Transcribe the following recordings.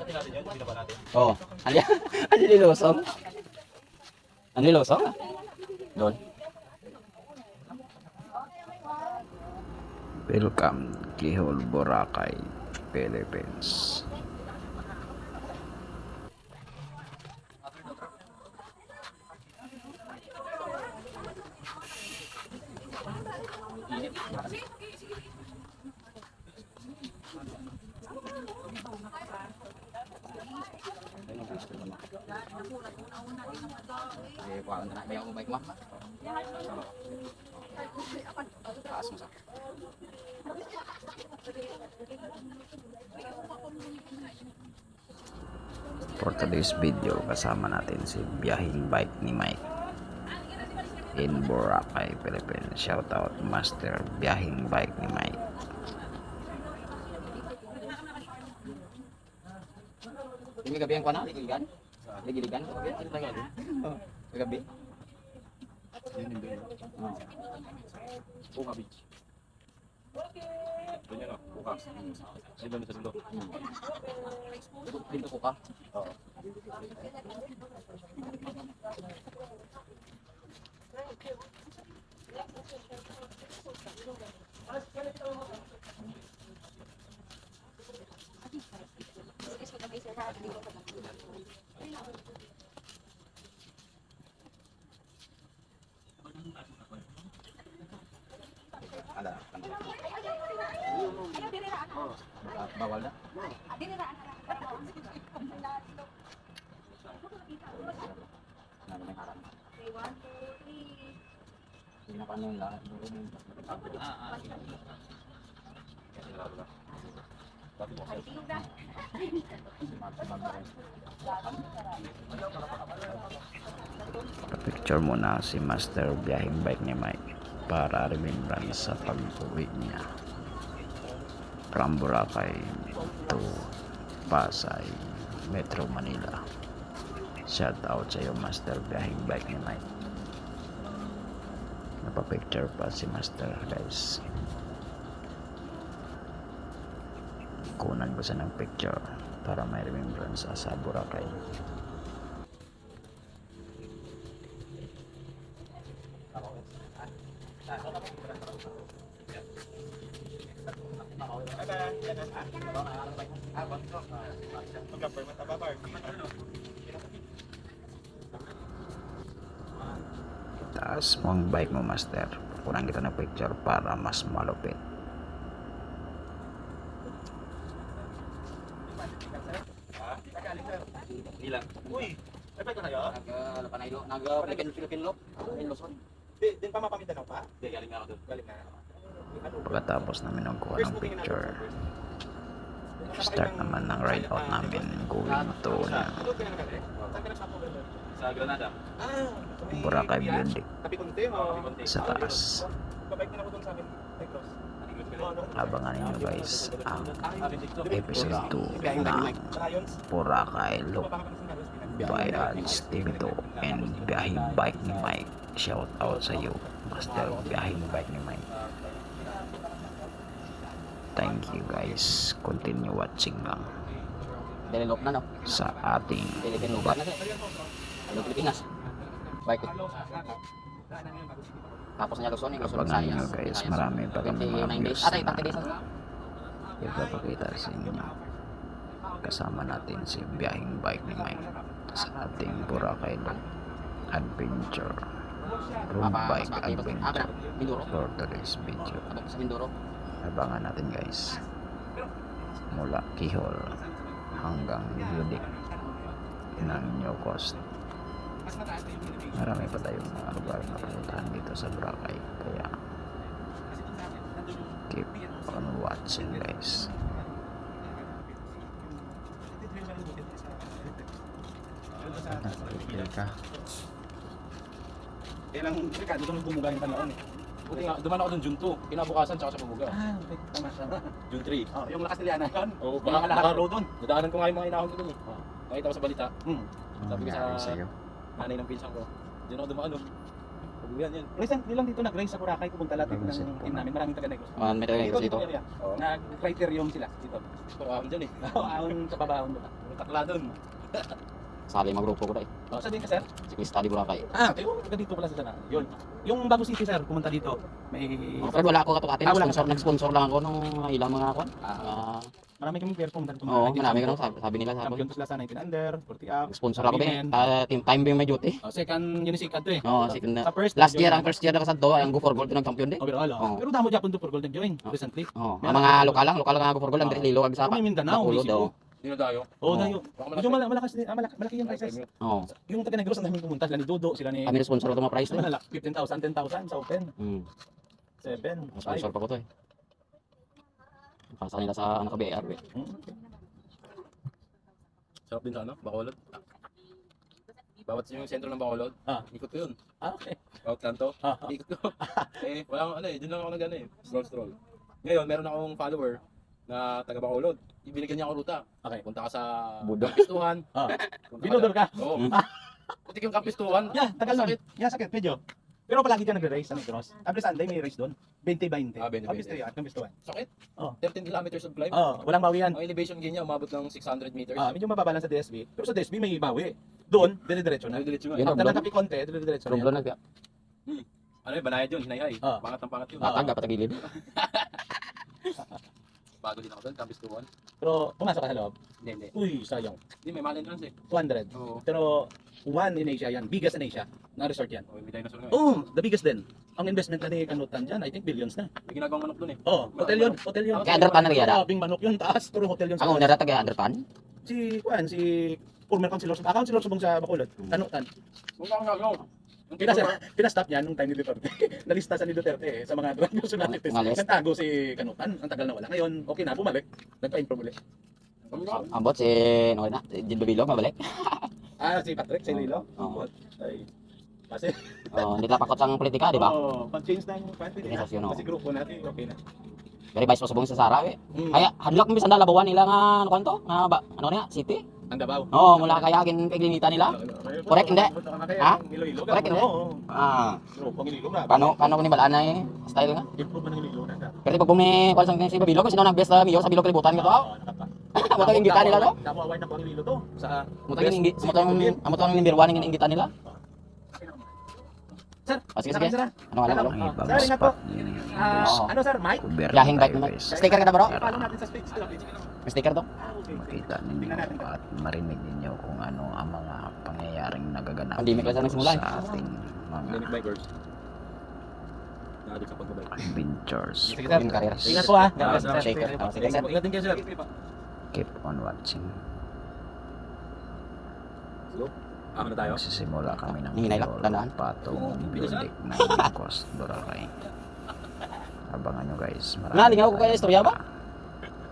Oo. Ano yan? Ano nilusong? Ano nilusong? Doon. Welcome, Kihol, Boracay, Philippines. May ako bike mo? Taas mo sa. For today's video, kasama natin si biyahing bike ni Mike in Boracay, Philippines. Shout out Master biyahing bike ni Mike. Ini gabi yang kuana, ligigan? Ligigan? Gabi? Buka beach. Ganyan o, buka. Ay, doon sa dulo. Dito ko ka? Oo. Ada. Bawal na? Hindi na paano yung lahat. Picture muna si Master biyahing bike ni Mike para remembrance sa pag-uwi niya from Boracay to Pasay, Metro Manila. Shout out sa iyo, Master biyahing bike ni Mike. Napapicture pa si Master, guys. Kunan ko siya ng picture para may remembrance sa Boracay. Taas mo ang bike mo, Master. Kunan kita ng picture para mas malupit. Ilan? Uy! Ay, ba ito na yun? Nag-Panaylo, nag-Philippine Loop. Din pa mapamintanaw pa? Hindi, galing na ako doon. Galing na. Pagkatapos namin nagkuha ng picture, start naman ng ride out namin going to Sa Granada. Boracay Building Tapi Conte o? sa taas. Babike din ako doon sa amin. Cross. Abangan ninyo guys ang episode 2 ng Boracay Loop by Hans Timito and biyahing bike ni Mike. Shout out sa iyo, Master biyahing bike ni Mike. Thank you guys. Continue watching lang Delilop na no? sa ating Philippine Loop na siya. Ano Pilipinas? Bike. Tapos niya Luzon, yung Luzon abangan Visayas. nyo guys. Marami pa kami mga 29 days. views Atay, 30 days na. ipapakita sa inyo. Kasama natin si biyahing bike ni Mike sa ating Boracay Loop adventure, road bike adventure Mindoro. for today's video. Abot sa Mindoro. Abangan natin guys mula Kihol hanggang Budik ng New Coast. Marami pa tayong mga lugar na pupuntahan dito sa Boracay, kaya keep on watching guys. Kailang delikado doon bumuga yung panahon eh. Buti nga, duman ako doon June 2, kinabukasan tsaka sa bumuga. Okay. Tama siya. June 3. Oh, yung lakas nila na yun. Oo, Yung mga lahat road doon. Nadaanan ko nga yung mga inahon ko doon eh. Nakita ko sa balita. Sabi ko Nangyari sa sa'yo. nanay ng pinsan ko. Diyan ako dumaan doon. Pag-uwian yan. Recently lang dito nag-race sa Boracay, pupunta lahat ng team namin. Maraming taga-negros. May tayo Dito dito. area. Nag-criterium sila dito. Pero ahon dyan eh. Ahon sa babahon doon. takla dun. Sali magrupo ko dahil. Oh, sabihin ka, sir? Si Chris Tali Boracay. Tayo, taga dito pala sa sana. Yun. Yung Bago City, sir, pumunta dito. May... Oh, pero wala ako katukatin. Wala ka. Nag-sponsor lang ako ng ilang mga kwan. Marami kaming player pumunta dito. Oo, marami ka nung sabi nila sa akin. Champion sila sa 19 under, 40 up. Sponsor ako din. Time ba yung may duty? Second, yun yung second to eh. Oo, second na. Sa first, Last year, ang first year na kasadto, ang go for gold ng champion din. Overall, Oo. Pero damo Japon to for gold nag-join recently. Oo, ang mga lokal lang ang go for gold, ang Lilo, ang sa May Mindanao, may Bacolod, oo. Cebu. Dinadayo. Oo, Oo. dayo. Medyo malaki yung prices. Oo. Yung taga Negros ang daming pumunta, sila ni Dodo, sila ni... Kami sponsor ito mga price Ano na. malala, 15,000, 10,000 sa open. 7, 5. Sponsor pa ko to eh. Pasa nila sa ano ka BR. Sarap din sa ano, Bacolod. Bawat yung sentro ng Bacolod, ikot ko yun. Okay. Bawat kanto, ikot ko. Walang ano eh, dun lang ako nag-ano eh, stroll. Ngayon, meron akong follower na taga Bacolod. Ibinigyan niya ako ruta. Okay. Punta ka sa Budok. Kampistuhan. Binodor ka? Oo. Putik yung Kampistuhan. Yeah, tagal nun. Sakit. Yeah, sakit, medyo. Pero palagi ka nagre-race sa Negros. Every Sunday may race doon. 20-20. 20-20. Kampistuhan. Sakit. Oo. 13 kilometers of climb. Walang bawi yan. Ang elevation gain niya, umabot ng 600 meters. Medyo mababa lang sa DSB. Pero sa DSB may bawi. Doon, dire-diretso na. Diretso nga. Yun. After ng kapi konti, dire-diretso na Rumblo yan. na. Ano yun, banayad yun, hinayay. Ah. Pangat ng pangat yun. Batag dapat tagilid. Bago din ako doon, Kampistuhan. Pero pumasok ka sa loob. Hindi. Uy, sayang. Hindi, may mahal entrance eh. 200. Oo. Pero one in Asia yan. Biggest in Asia. Na resort yan. May dinosaur nga eh. Oh, the biggest din. Ang investment na ni Kanutan dyan, I think billions na. May ginagawang manok doon eh. Oh, hotel yun. Hotel yun. Kaya underpan na nagyada? Bing manok yun, taas. Puro hotel yun. Ang owner na taga underpan. Si former councilor subong sa Bacolod. Kanutan. Kung kang gagawin. Pinastop niya nung time ni Duterte. Nalista sa ni Duterte sa mga drug personalities. Mga list. Nagtago si Kanutan. Ang tagal na wala. Ngayon, okay na, bumalik. Nagpa-improve ulit. Ambot si ano na, si Jin Babilog mabalik. Si Patrick, si Lilo. Oo. Ay, kasi, Hindi lang pakot sang politika, di ba? pag-change ng party nila. Organisasyon, oo. Kasi grupo natin, okay na. Very vice subong sa Sara eh. Kaya hadlok mo bisan labawan nila nga ano kanto? Nga ba? Ano niya? City? Ang Davao. Oo, mula kayagin paglinita nila. Correct, hindi? Ha? Iloilo. Correct, hindi? Oo. Ah, Grupong Iloilo na. paano ko ni balaan na eh style nga. Improve man ng Iloilo na. Pero pag bumi kwal sang si Babilog, sino nag-best na miyo sa Bilog kalibutan ko to? Mo tong inggitan nila to? Damo award na po ang Iloilo to. Sa Mo tong number 1 ng inggitan nila. Sir, Sige, isa kayo, sige. sir. Ano nga lang? May ibang Sir, ingat po. spot din. Ano sir, Mike? Kuber Yahing tayo, bike naman. guys. Sticker ka na bro? Follow natin sa speech. May sticker to? Makita ninyo at marinig ninyo kung ano ang mga pangyayaring nagaganap Pandemic lang sa nagsimula eh. sa ating Clinic mga bikers. Naadik sa pagbabay. adventures. Sige, sir. Yung career. Ingat po ha. Shaker. Sige, sir. Ingat din kayo sir. Keep on watching. Ako na tayo. Magsisimula kami ng Hinay lang, tandaan. patong building ng Coast Boracay. Abangan nyo guys. Nalingaw ko kayo istorya ba?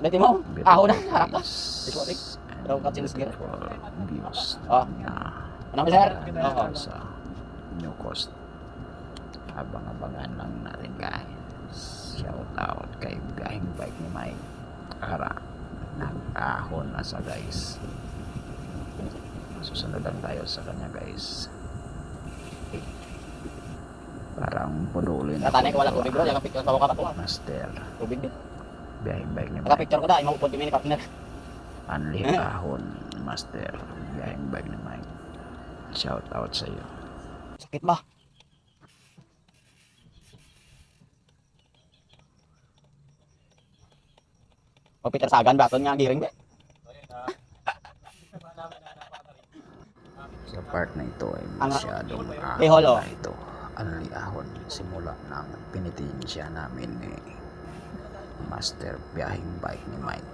Dati mo, aho na, harap na. Ikotik. Pero katsin sige. Views Ah. na Ano ba sir? dito sa New Coast. Abang-abangan lang natin guys. Shout out kay Biyahing Bike ni Mike. Ara, nag-ahon na sa guys. Susunod lang tayo sa kanya guys. Parang pudulin Katanay ko wala tubig bro, yung picture sa ka pa. Master. Tubig din. Biyahing Bike ni Pagka Mike. picture ko da, imaupod kami ni partner. Anli ahon. Master. Biyahing Bike ni Mike. Shout out sa iyo. Sakit ba? O Peter Sagan baton nga giring be. Sa part na ito ay masyadong Holo. na ito. Anli ahon. Simula ng pinitinsya namin ni Master Biyahing Bike ni Mike.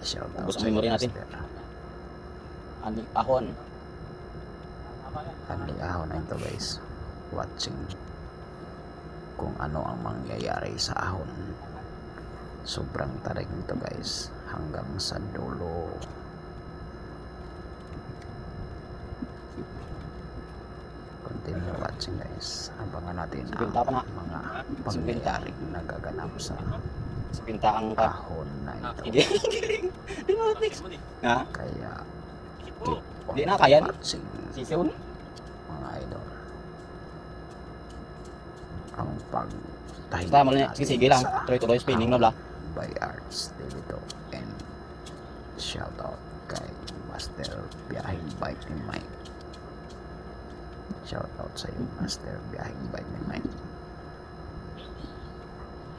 Shout out Ubus ang sa iyo, memory natin. Master. Ani ahon. Anli ahon na ito guys. Watching kung ano ang mangyayari sa ahon. Sobrang tarik nito guys. Hanggang sa dulo. Continue watching guys. Abangan natin Subinta pa na. ang mga pangyayaring nagaganap sa Sa pintaang ka. ahon na ito. Hindi. Di mo next. Ha? Kaya keep on Di na, kaya na. watching Sisiw. mga idol. Ang pagtahi Basta mo lang, sige lang. Tuloy-tuloy spinning no bla. by Arts David and shout out kay Master Biyaheng Bike ni Mike. Shout out sa iyo, Master Biyaheng Bike ni Mike.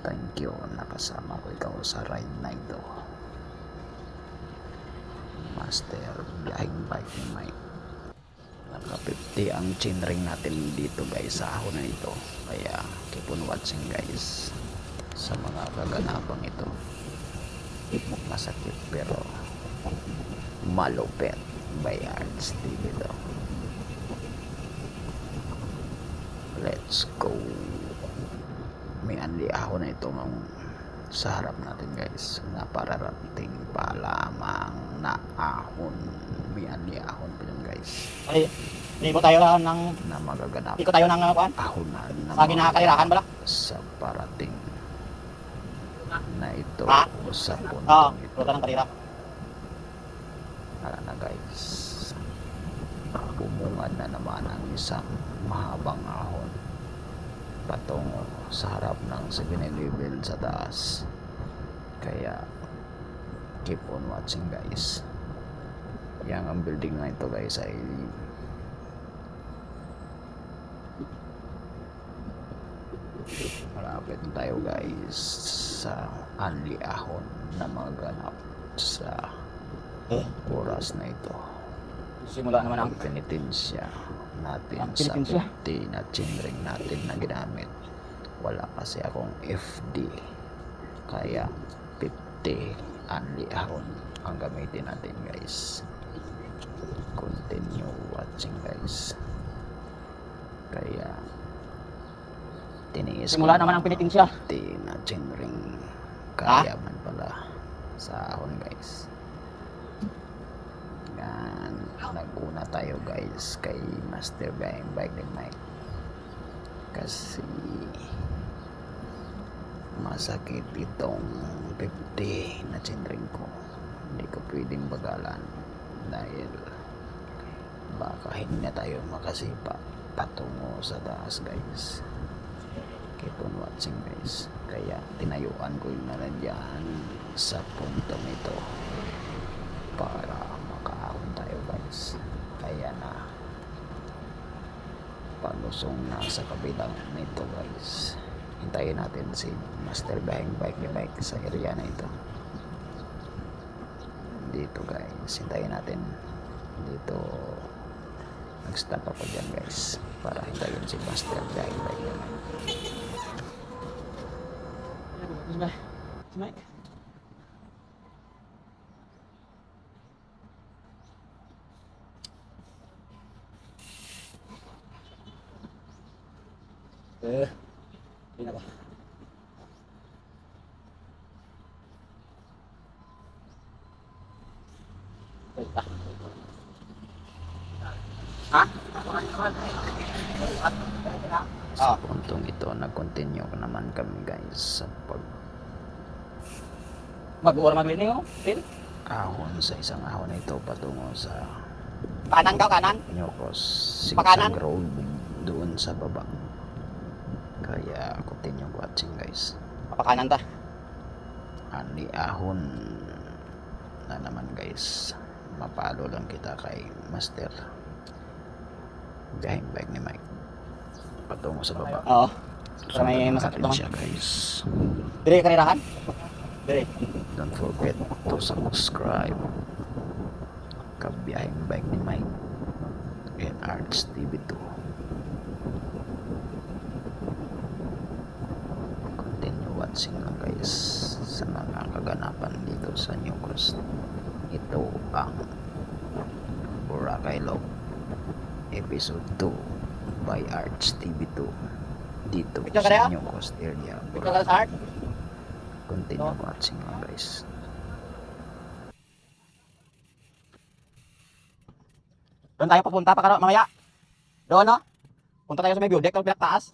Thank you, nakasama ko ikaw sa ride na ito. Master Biyaheng Bike ni Mike. Naka 50 ang chainring natin dito guys sa ahon na ito. Kaya keep on watching guys sa mga kaganapang ito. Masakit pero malupet by Arts TV daw. Let's go. May anli ahon na ito ng sa harap natin guys, na pararating pa lamang na ahon. May anli ahon pa yun guys, Ay, libo tayo ng na magaganap iko tayo ng kuan. ahonan na Sa ginakalirahan bala. sa parating na ito Ha? sa Oo, puntong ito. ruta ng kalira. Tara na guys, bumungad na naman ang isang mahabang ahon patungo sa harap ng 7-Eleven sa taas. Kaya keep on watching guys. Yang ang building na ito guys ay malapit na tayo guys sa anli ahon na maganap sa oras na ito. Simula naman ang Ang penitensya natin Ang sa penitensya? 50 na chainring natin na ginamit. Wala kasi akong FD. Kaya 50 anli ahon ang gamitin natin guys. Continue watching guys. Kaya tiniis simula ko naman ang penitensya. 50 na chainring. Kaya man pala sa ahon guys. Yan, naguna tayo guys kay Master Biyaheng Bike ni Mike. Kasi masakit itong 50 na chainring ko. Hindi ko pwedeng bagalan dahil baka hindi na tayo makasipa patungo sa taas guys. Keep on watching guys. Kaya tinayuan ko yung nandiyan sa puntong ito para makaahon tayo guys. Kaya na palusong na sa kabilang nito guys. Hintayin natin si Master Biyaheng Bike ni Mike sa area na ito. Dito guys, hintayin natin dito. Nag-stop ako dyan guys para hintayin si Master Biyaheng Bike ni Mike. Mike. Hindi na ba? Ha? Sa puntong ito, nag-continue naman kami guys sa Mag-uwar maglining oh. Pin. pag-ahon sa isang ahon na ito patungo sa Kanan ka, kanan. Nyokos Pakanan? Sigsag Road doon sa baba. Kaya continue watching guys. Papakanan ta. Anli ahon na naman guys. Mapalo lang kita kay Master Biyaheng Bike ni Mike patungo sa baba. Oo. Para may Sundan masakit natin naman. siya guys. Dire kanirahan. Dire. Don't forget to subscribe kay Biyaheng Bike ni Mike and Arts TV 2. Continue watching lang guys sa mga kaganapan dito sa New Cross. Ito ang Boracay Log Episode 2 by Arts TV 2 dito Picture ka sa rin, New Coast area. Ikaw ka sa heart. Continue watching lang guys. Doon tayo papunta pa mamaya. Doon no? Punta tayo sa may view deck, taas.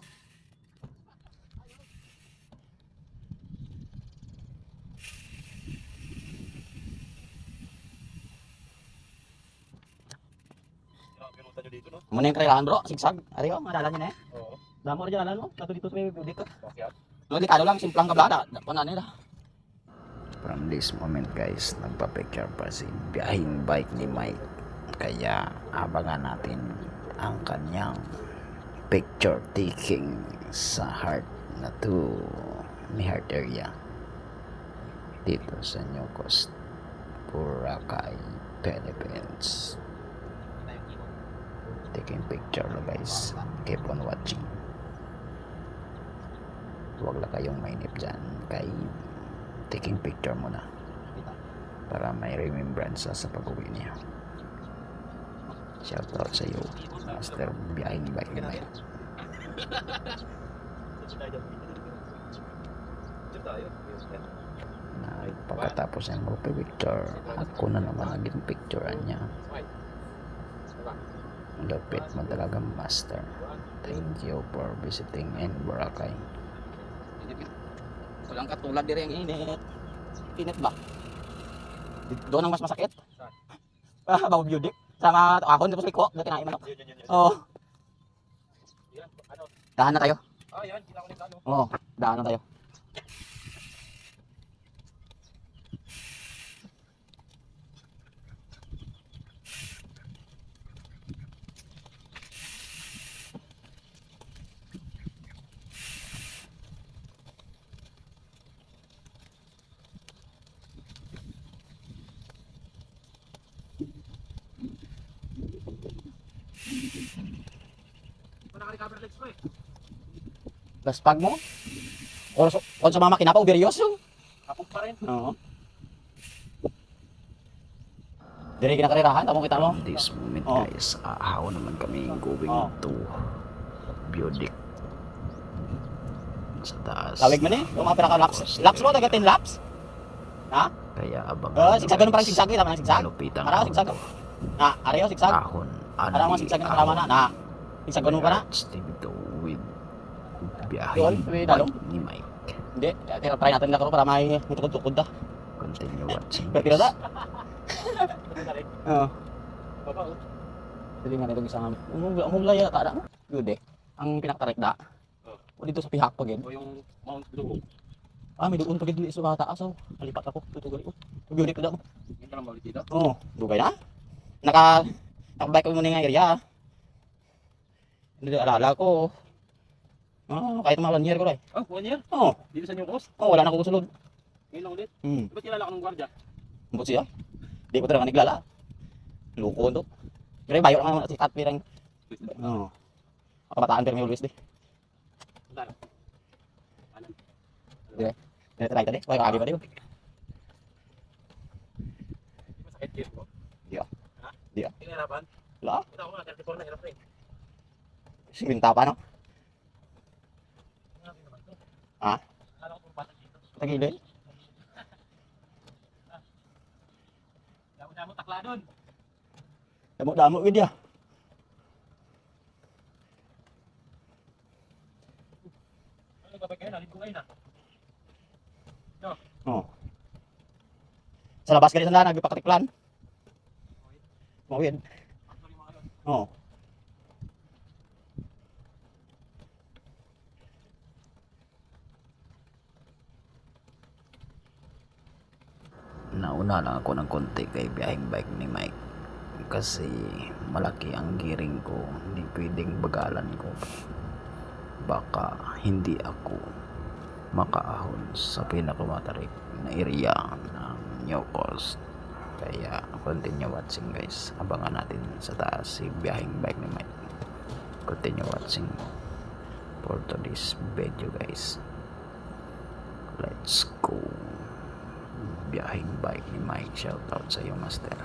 Pinutan nyo dito, no? Muna yung kailangan bro, sigsag. Ari ko, madalan niya na eh. Oo. Damo rin jalan mo, kato dito sa may view deck. Bakit? Delikado lang, simplang kablada. Dapat na nila. From this moment guys, nagpa-picture pa si biyahing bike ni Mike. Kaya abangan natin ang kanyang picture taking sa heart na to may heart area dito sa New Coast, Boracay, Philippines. Taking picture na guys, keep on watching. Huwag lang kayong mainip dyan kay taking picture muna para may remembrance sa pag-uwi niya. Shout out sa iyo, Master Biyahing Bike ni Mike. Na pagkatapos ng magpipicture, ako na naman naging picturean niya. Lupit mo talaga, Master. Thank you for visiting in Boracay. Walang katulad dire ang init. Init ba? Doon ang mas masakit. Bago beauty. Sama ahon tapos liko, dati kinain manok. Oo. Dahan na tayo. Yan, kailangan ko nito. Oo, dahan na tayo. Naka-recover legs ko eh. Laspag mo. O sa mga makina pa, uberios yung. Kapog pa rin. Oo. Dire kinakarirahan, tamo kita mo. This moment Oh. guys, aahaw naman kami going Oh. to Budik sa taas. Tawag mo ni, yung mga pinaka-laps. Laps mo, taga 10 laps. Ha? Kaya abangan Sigsag ganun parang sigsag, tama ng sigsag. Malupitan Para sigsag. Na, areyo sigsag. ahon. Para mga sigsag na kalama na. Na, sigsag ganun pa na. Dito with Doon, biyahing may bike dalong. ni Mike. Hindi, try natin lang para may tukod-tukod da. Continue watching. Pero tira da. Oo. Baba oh. Dili nga nito isang umulaya ta da. Good eh. Ang pinakatarek da. O dito sa pihak pagid. O yung Mount Blue. May doon pagid dili sa taas oh. Malipat ako tutugali ko. Good ka da. Hindi ka lang maulit dito. Oo, dugay na. Nakabike ko muna nga area. Hindi alala ko. Kahit mga 1 year ko rin. Oh, 1 year? Oo. Dito sa New Coast? Wala na ako kusulod. Ngayon lang ulit. Ba't kilala ka ng gwardiya? Ba't siya? Di ko talaga naglala. Luko to. Pero bayo lang naman si Kat pirang. Oo. Kabataan pero may always di. Saan? Kanan. Try tadi. Wala kagi pa di ko. Masakit gear ko. Di ah. Ha? Di ah. Pinahirapan? Wala. Ito ako nga, 34 na hirap rin. Siminta pa no? Ha? Akala ko puro patag dito. Tagilid. Damo-damo takla doon. Damo-damo gid ya. Ano nagbabay kayo? Nalito kayo na. Oo. Sa labas gali sa nagpapatiklan. Mawid. Actually mga yun. Oo. Nauna lang ako ng konti kay biyahing bike ni Mike kasi malaki ang gearing ko, hindi pwedeng bagalan ko, baka hindi ako makaahon sa pinakamatarik na area ng New Coast. Kaya continue watching guys, abangan natin sa taas si biyahing bike ni Mike. Continue watching for today's video guys. Let's go. Biyahing bike ni Mike. Shout out sa iyo, Master.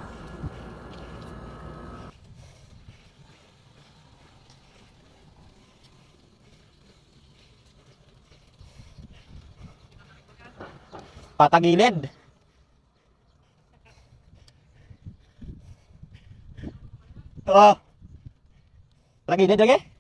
Patagilid. Oo. Tagilid lagi.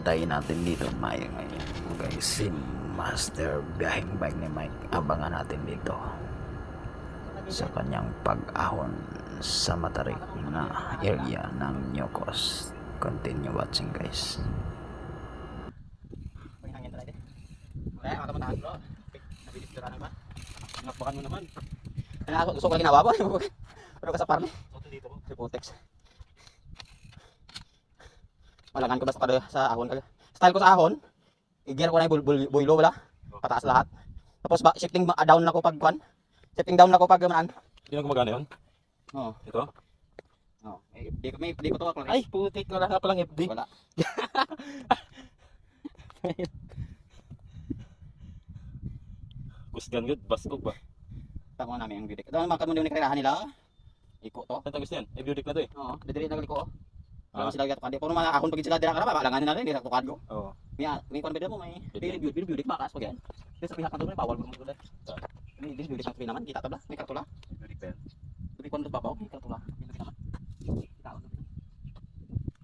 antayin natin dito Mike ngayon guys, si Master biyaheng bike ni Mike. Abangan natin dito sa kanyang pag-ahon sa matarik na area ng Nyokos. Continue watching guys. Paghinangin talaga. Kaya mga kamatahan bro. Nabilis ka na ba? Nakbakan mo naman. Kaya gusto ko lang ginawa po. Pero ka sa parme. Soto dito ko. Si Putex. Malangan ko basta kada sa ahon ka. Style ko sa ahon, i-gear ko na yung boilo wala. Pataas lahat. Tapos shifting down na ko pag kwan. Shifting down na ko pag manaan. Hindi na gumagana yun? Oo. Ito? Oo. Di ko to ako. Ay, putik. Wala ka palang FD. Wala. Gusgan good. Baskog ba? Tama namin yung bidik. Ito naman kamo yung karirahan nila. Iko to. Saan gusto yan? Eh, beauty na to eh. Oo, didiri na liko. Ah. Wala sila gato kandi. Puro mga ahon pag sila dira karaba, balangan na rin di sa tukad ko. Oo. May kon mo may beauty bakas pag yan. Di sa pihak na to may bawal mo dito. Ini beauty sa free naman kita tabla. May kartula. Beauty pen. Dumi kon babaw, may kartula. Dumi naman.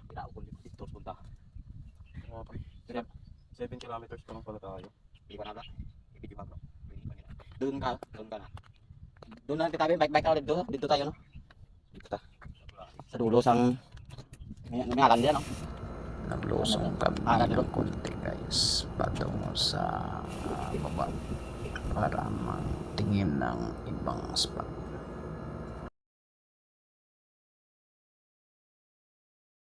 Kita ko dito punta. 7 kilometers pa lang pala tayo. Hindi ko na bla. Ibigay pa bro. Doon ka na. Doon na tayo bike dito tayo no. Dito ta. Sa dulo sang may alam diyan no. Naglusong kami ng konti guys patungo sa baba para magtingin ng ibang spot.